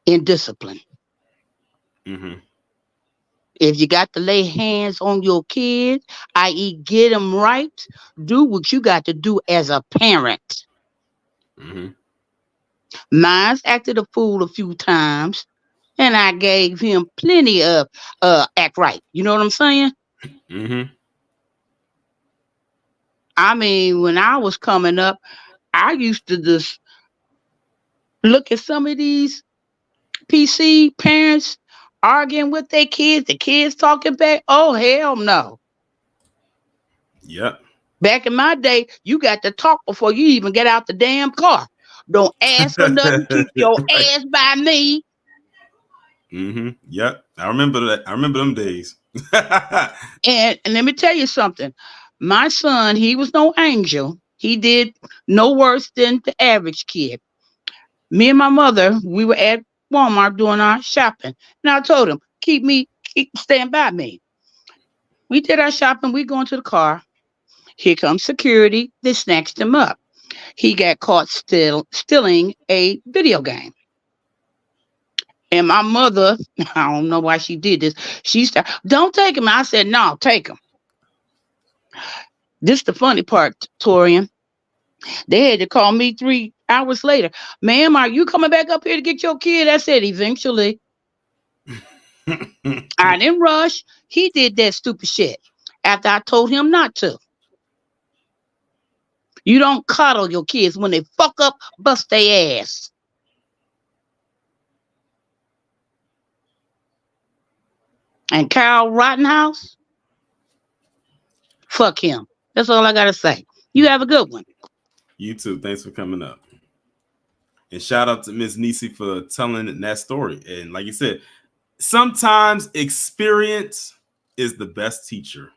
in discipline. If you got to lay hands on your kids, i.e., get them right, do what you got to do as a parent. Mine's acted a fool a few times, and I gave him plenty of act right. You know what I'm saying? I mean, when I was coming up, I used to just look at some of these PC parents arguing with their kids, the kids talking back. Oh, hell no. Yep. Back in my day, you got to talk before you even get out the damn car. Don't ask for nothing. Keep your Right. ass by me. Yep. I remember that. I remember them days. And let me tell you something. My son, he was no angel. He did no worse than the average kid. Me and my mother, we were at Walmart doing our shopping. And I told him, stand by me. We did our shopping. We go into the car. Here comes security. They snatched him up. He got caught stealing a video game. And my mother, I don't know why she did this. She said, "Don't take him." I said, "No, take him." This the funny part, Torian. They had to call me 3 hours later. "Ma'am, are you coming back up here to get your kid?" I said, "Eventually." I didn't rush. He did that stupid shit after I told him not to. You don't coddle your kids when they fuck up, bust their ass. And Kyle Rittenhouse, fuck him. That's all I gotta say. You have a good one. You too. Thanks for coming up. And shout out to Miss Nisi for telling that story. And like you said, sometimes experience is the best teacher.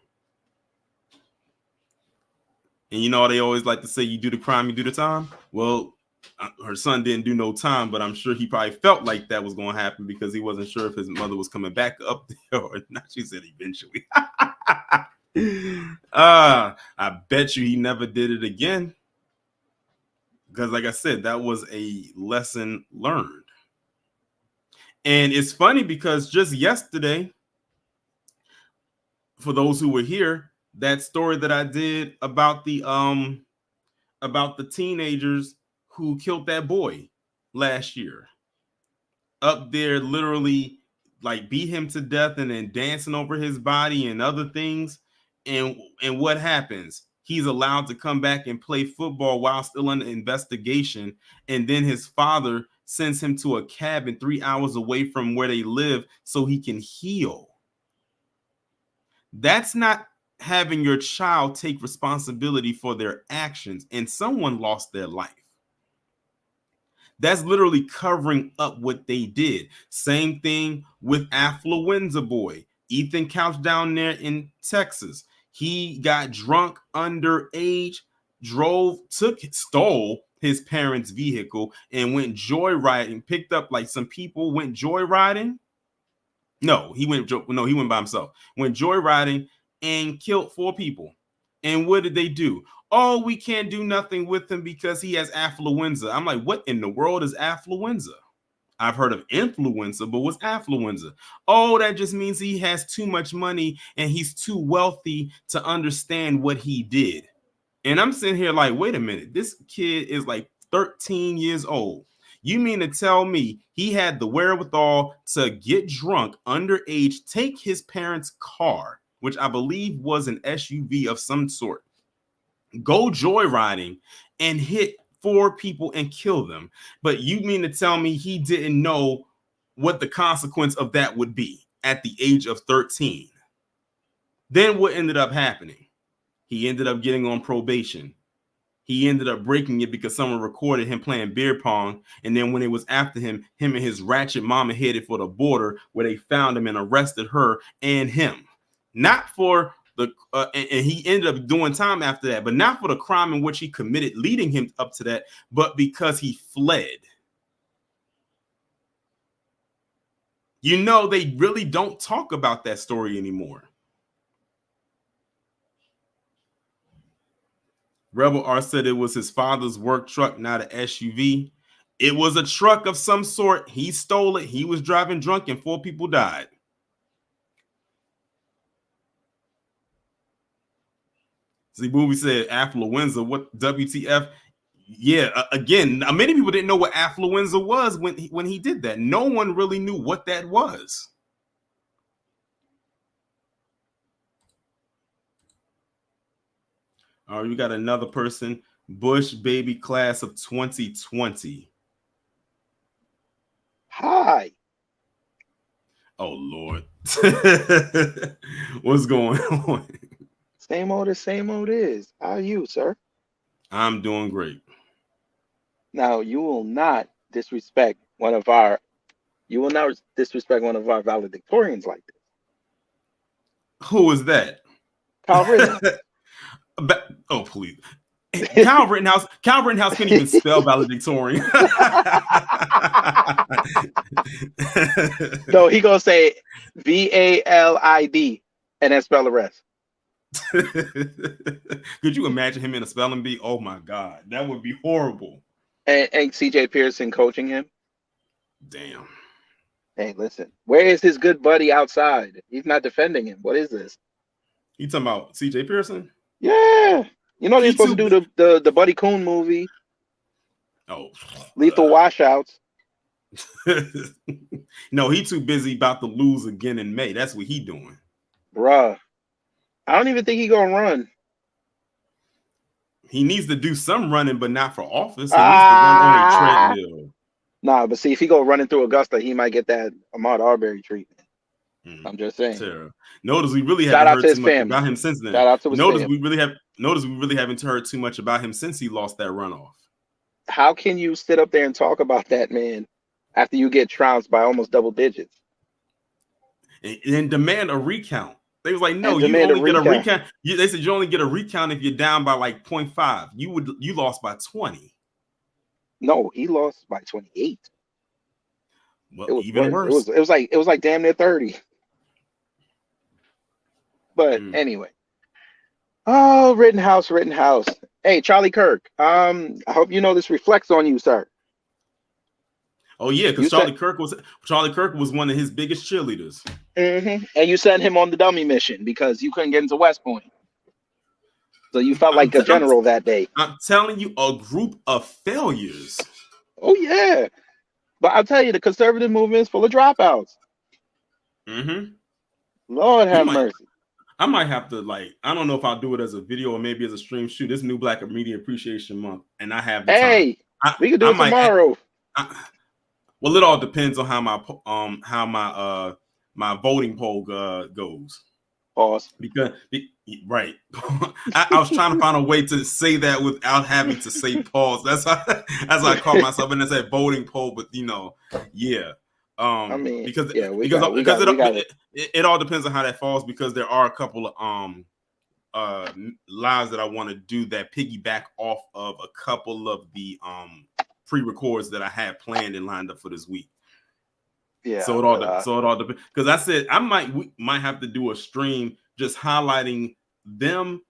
And you know, they always like to say, you do the crime, you do the time. Well, her son didn't do no time, but I'm sure he probably felt like that was going to happen because he wasn't sure if his mother was coming back up there or not. She said eventually. I bet you he never did it again. Because like I said, that was a lesson learned. And it's funny because just yesterday, for those who were here, that story that I did about the teenagers who killed that boy last year, up there literally like beat him to death and then dancing over his body and other things. And what happens? He's allowed to come back and play football while still under investigation. And then his father sends him to a cabin 3 hours away from where they live so he can heal. That's not having your child take responsibility for their actions, and someone lost their life. That's literally covering up what they did. Same thing with Affluenza boy, Ethan Couch down there in Texas. He got drunk underage, stole his parents' vehicle and went joyriding, picked up like some people, went joyriding. No, he went by himself. Went joyriding and killed 4 people. And what did they do? Oh, we can't do nothing with him because he has affluenza. I'm like, what in the world is affluenza? I've heard of influenza, but what's affluenza? Oh, that just means he has too much money and he's too wealthy to understand what he did. And I'm sitting here like, wait a minute, this kid is like 13 years old. You mean to tell me he had the wherewithal to get drunk underage, take his parents' car, which I believe was an SUV of some sort, go joyriding and hit 4 people and kill them? But you mean to tell me he didn't know what the consequence of that would be at the age of 13? Then what ended up happening? He ended up getting on probation. He ended up breaking it because someone recorded him playing beer pong. And then when it was after him and his ratchet mama headed for the border where they found him and arrested her and him. Not for the, and he ended up doing time after that, but not for the crime in which he committed leading him up to that, but because he fled. You know, they really don't talk about that story anymore. Rebel R said it was his father's work truck, not an SUV. It was a truck of some sort. He stole it. He was driving drunk and 4 people died. See, Booby said affluenza. What WTF? Yeah, again, many people didn't know what affluenza was when he did that. No one really knew what that was. All right, we got another person. Bush baby class of 2020. Hi. Oh Lord. What's going on? Same old as same old is. How are you, sir? I'm doing great. Now you will not disrespect one of our valedictorians like this. Who is that? Kyle Rittenhouse. Oh, please. Kyle Rittenhouse couldn't even spell valedictorian. No, he gonna say VALID and then spell the rest. Could you imagine him in a spelling bee? Oh my God, that would be horrible. And CJ Pearson coaching him. Damn. Hey, listen, where is his good buddy outside? He's not defending him. What is this? You talking about CJ Pearson? Yeah. You know they're supposed to do the Buddy Coon movie. Oh. Lethal Washouts. No, he too busy about to lose again in May. That's what he doing. Bruh. I don't even think he gonna run. He needs to do some running, but not for office. He needs to run on a treadmill. Nah, but see, if he go running through Augusta, he might get that Ahmaud Arbery treatment. I'm just saying. Sarah. Notice we really haven't heard too much about him since then. Shout out to his Notice family. we really haven't heard too much about him since he lost that runoff. How can you sit up there and talk about that man after you get trounced by almost double digits? And demand a recount. They was like, no, you only get a recount. They said you only get a recount if you're down by like 0.5. You lost by 20. No, he lost by 28. Well, it was even worse. It was like damn near 30. But anyway. Oh, Rittenhouse. Hey, Charlie Kirk. I hope you know this reflects on you, sir. Oh yeah, because Charlie Kirk was one of his biggest cheerleaders. And you sent him on the dummy mission because you couldn't get into West Point. So you felt like a general that day. I'm telling you, a group of failures. Oh yeah. But I'll tell you, the conservative movement is full of dropouts. Lord have mercy. I might have to, I don't know if I'll do it as a video or maybe as a stream shoot. This new Black Media Appreciation Month, and I have the time. We can do it tomorrow. Well, it all depends on how my voting poll goes. Pause. Right. I was trying to find a way to say that without having to say pause. That's how I call myself, and I said voting poll, but yeah. I mean, because it all depends on how that falls, because there are a couple of lives that I want to do that piggyback off of a couple of the pre-records that I had planned and lined up for this week. Yeah. So it all depends, because I said we might have to do a stream just highlighting them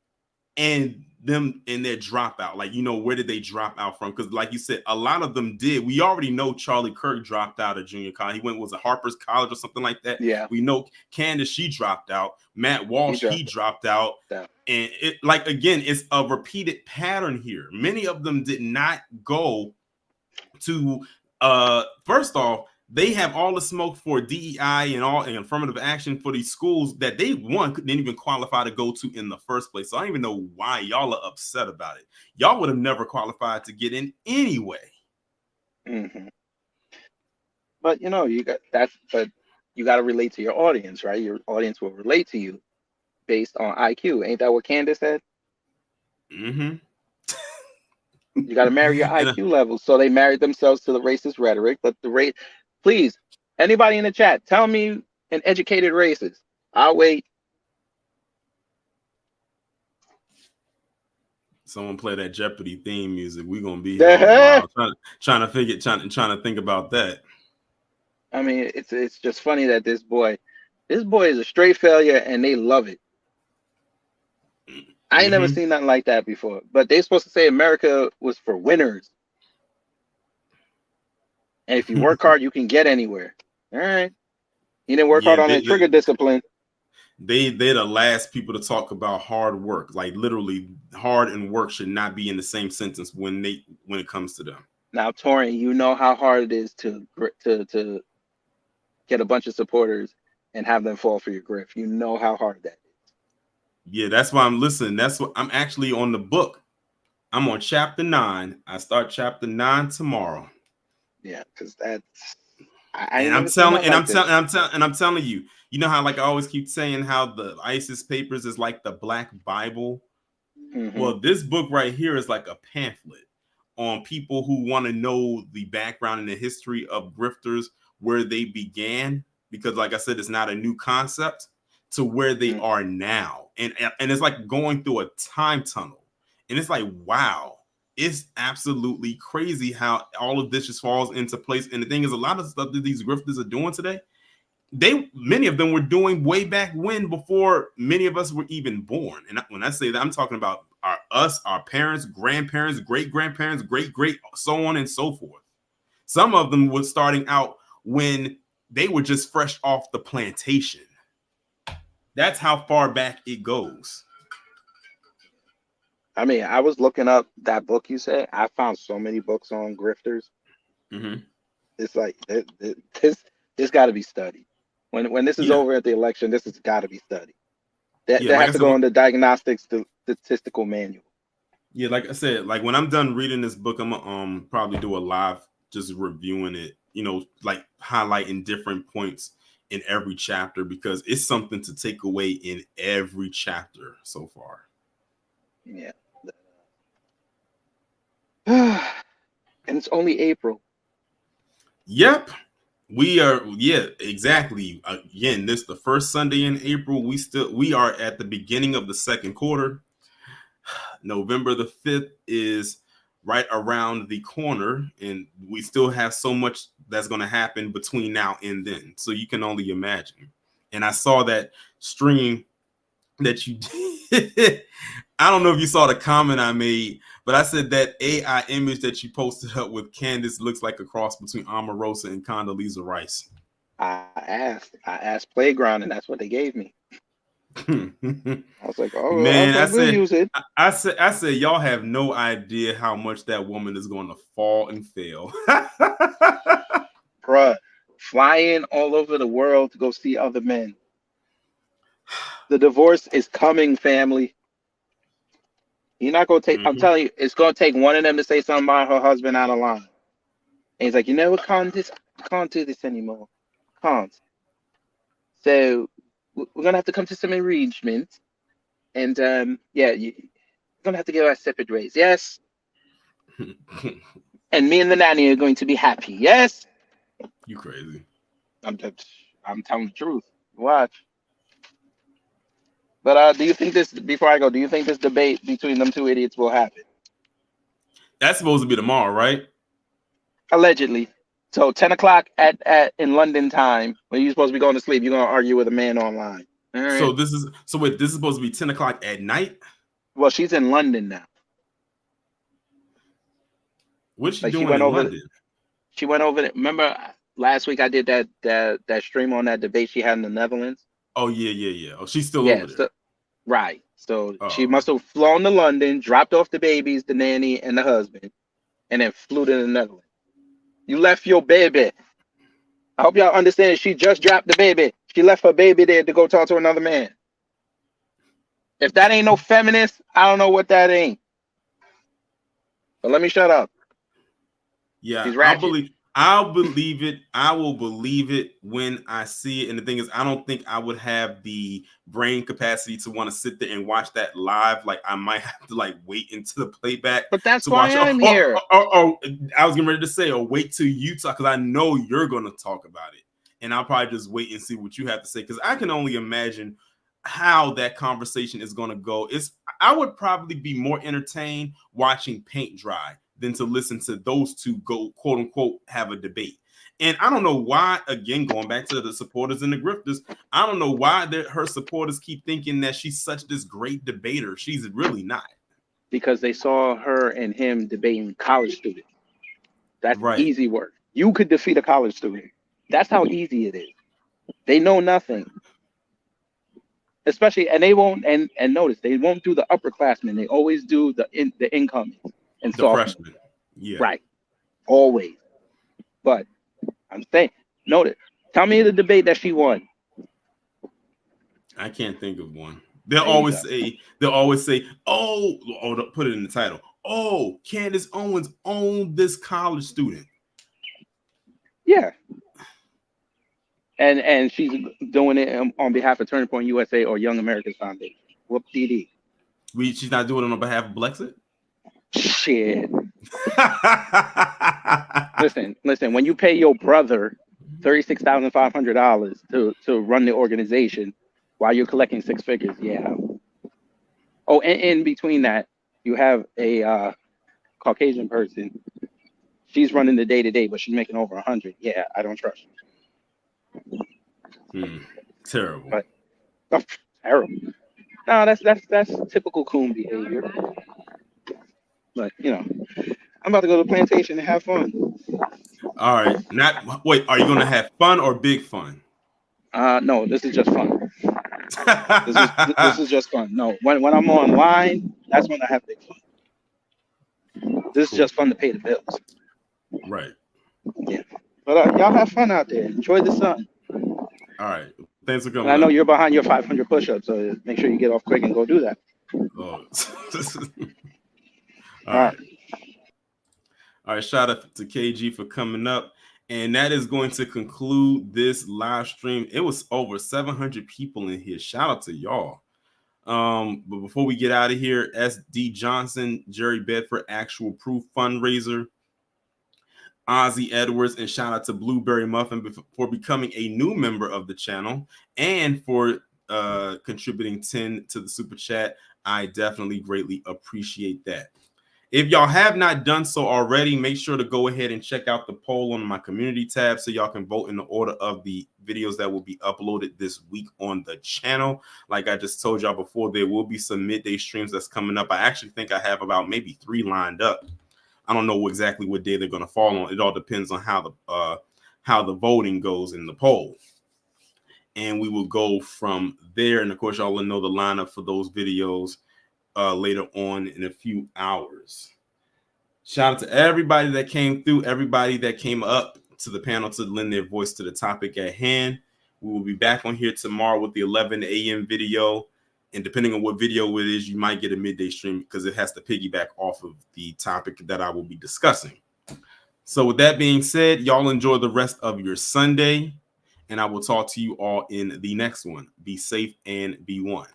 and their dropout. Where did they drop out from? Because like you said, a lot of them did. We already know Charlie Kirk dropped out of junior college. He was it Harper's College or something like that? Yeah. We know Candace, she dropped out. Matt Walsh, he dropped out. Yeah. And it's a repeated pattern here. Many of them did not go to first off, they have all the smoke for DEI and affirmative action for these schools that they didn't even qualify to go to in the first place. So I don't even know why y'all are upset about it. Y'all would have never qualified to get in anyway. But you got to relate to your audience, right? Your audience will relate to you based on IQ. Ain't that what Candace said? You got to marry your IQ levels. So they married themselves to the racist rhetoric. But please, anybody in the chat, tell me an educated racist. I'll wait. Someone play that Jeopardy theme music. We're gonna be here trying to think about that. I mean, it's just funny that this boy is a straight failure, and they love it. I ain't never seen nothing like that before. But they're supposed to say America was for winners. And if you work hard, you can get anywhere. All right. You didn't work hard on that trigger discipline. They're the last people to talk about hard work. Like literally, hard and work should not be in the same sentence when it comes to them. Now, Torian, you know how hard it is to get a bunch of supporters and have them fall for your grift. You know how hard that is. Yeah, that's why I'm listening. That's what I'm actually on the book. I'm on chapter 9. I start chapter 9 tomorrow. Yeah, because I ain't never seen that like this. I'm telling you, you know how like I always keep saying how the ISIS papers is like the Black Bible. Mm-hmm. Well, this book right here is like a pamphlet on people who want to know the background and the history of grifters, where they began, because like I said, it's not a new concept, to where they are now. And it's like going through a time tunnel. And it's like, wow, it's absolutely crazy how all of this just falls into place. And the thing is, a lot of stuff that these grifters are doing today, many of them were doing way back when, before many of us were even born. And when I say that, I'm talking about our parents, grandparents, great grandparents, great, so on and so forth. Some of them were starting out when they were just fresh off the plantation. That's how far back it goes. I mean, I was looking up that book you said. I found so many books on grifters. Mm-hmm. It's like this got to be studied. When this is over at the election, this has got to be studied. They have to go in the diagnostics, the statistical manual. Yeah, like I said, like when I'm done reading this book, I'm gonna probably do a live just reviewing it, you know, like highlighting different points in every chapter, because it's something to take away in every chapter so far. Yeah. And it's only April. Yep. We are, yeah, exactly. Again, this the first Sunday in April. We are at the beginning of the second quarter. November the 5th is right around the corner, and we still have so much that's going to happen between now and then. So you can only imagine. And I saw that stream that you did. I don't know if you saw the comment I made, but I said that AI image that you posted up with Candace looks like a cross between Omarosa and Condoleezza Rice. I asked Playground, and that's what they gave me. I was like, oh man, we'll use it. I said, y'all have no idea how much that woman is going to fall and fail. Bruh, flying all over the world to go see other men. The divorce is coming, family. You're not gonna take. I'm telling you, it's gonna take one of them to say something about her husband out of line. And he's like, you know what, can't do this anymore. Can't. So we're gonna have to come to some arrangement. And yeah, you're gonna have to give us separate ways. Yes. And me and the nanny are going to be happy. Yes. You crazy. I'm telling the truth. Watch. But do you think this, before I go, do you think this debate between them two idiots will happen? That's supposed to be tomorrow, right? Allegedly. So 10 o'clock in London time, when you're supposed to be going to sleep, you're gonna argue with a man online. All right. So this is supposed to be 10 o'clock at night? Well, she's in London now. What's she doing in London? She went over there. Remember last week I did that stream on that debate she had in the Netherlands? Oh, yeah. Oh, she's still over there. Right. So she must have flown to London, dropped off the babies, the nanny, and the husband, and then flew to the Netherlands. You left your baby. I hope y'all understand that she just dropped the baby. She left her baby there to go talk to another man. If that ain't no feminist, I don't know what that ain't. But let me shut up. Yeah, I'll believe it. I will believe it when I see it. And the thing is, I don't think I would have the brain capacity to want to sit there and watch that live. Like I might have to like wait until the playback. But that's why I'm here. Or I was getting ready to say, or wait till you talk, because I know you're going to talk about it. And I'll probably just wait and see what you have to say, because I can only imagine how that conversation is going to go. I would probably be more entertained watching paint dry than to listen to those two go, quote unquote, have a debate. And I don't know why, again, going back to the supporters and the grifters, I don't know why her supporters keep thinking that she's such this great debater. She's really not. Because they saw her and him debating college students. That's right. Easy work. You could defeat a college student. That's how easy it is. They know nothing. Especially, and they won't, and notice, they won't do the upperclassmen. They always do the incoming. And the freshman. Yeah. Right. Always. But I'm saying, notice, tell me the debate that she won. I can't think of one. They'll always say, oh, put it in the title. Oh, Candace Owens owned this college student. Yeah. and she's doing it on behalf of Turning Point USA or Young Americans Foundation. Whoop DD. She's not doing it on behalf of Blexit. Shit. Listen. When you pay your brother $36,500 to run the organization while you're collecting six figures, yeah. Oh, and in between that, you have a Caucasian person. She's running the day to day, but she's making over 100. Yeah, I don't trust her. Terrible. But terrible. No, that's typical coon behavior. But I'm about to go to the plantation and have fun. All right. Wait, are you gonna have fun or big fun? No, this is just fun. this is just fun. No, when I'm online, that's when I have big fun. This is just fun to pay the bills. Right. Yeah. But y'all have fun out there. Enjoy the sun. All right. Thanks for coming. And I know you're behind your 500 push-ups, so make sure you get off quick and go do that. Oh. All right. All right. Shout out to KG for coming up. And that is going to conclude this live stream. It was over 700 people in here. Shout out to y'all. But before we get out of here, SD Johnson, Jerry Bedford, Actual Proof Fundraiser, Ozzy Edwards, and shout out to Blueberry Muffin for becoming a new member of the channel and for contributing 10 to the super chat. I definitely greatly appreciate that. If y'all have not done so already, make sure to go ahead and check out the poll on my community tab so y'all can vote in the order of the videos that will be uploaded this week on the channel. Like I just told y'all before, there will be some midday streams that's coming up. I actually think I have about maybe 3 lined up. I don't know exactly what day they're going to fall on. It all depends on how the voting goes in the poll. And we will go from there. And of course, y'all will know the lineup for those videos later on in a few hours. Shout out to everybody that came through, everybody that came up to the panel to lend their voice to the topic at hand. We will be back on here tomorrow with the 11 a.m. video. And depending on what video it is, you might get a midday stream because it has to piggyback off of the topic that I will be discussing. So with that being said, y'all enjoy the rest of your Sunday. And I will talk to you all in the next one. Be safe and be one.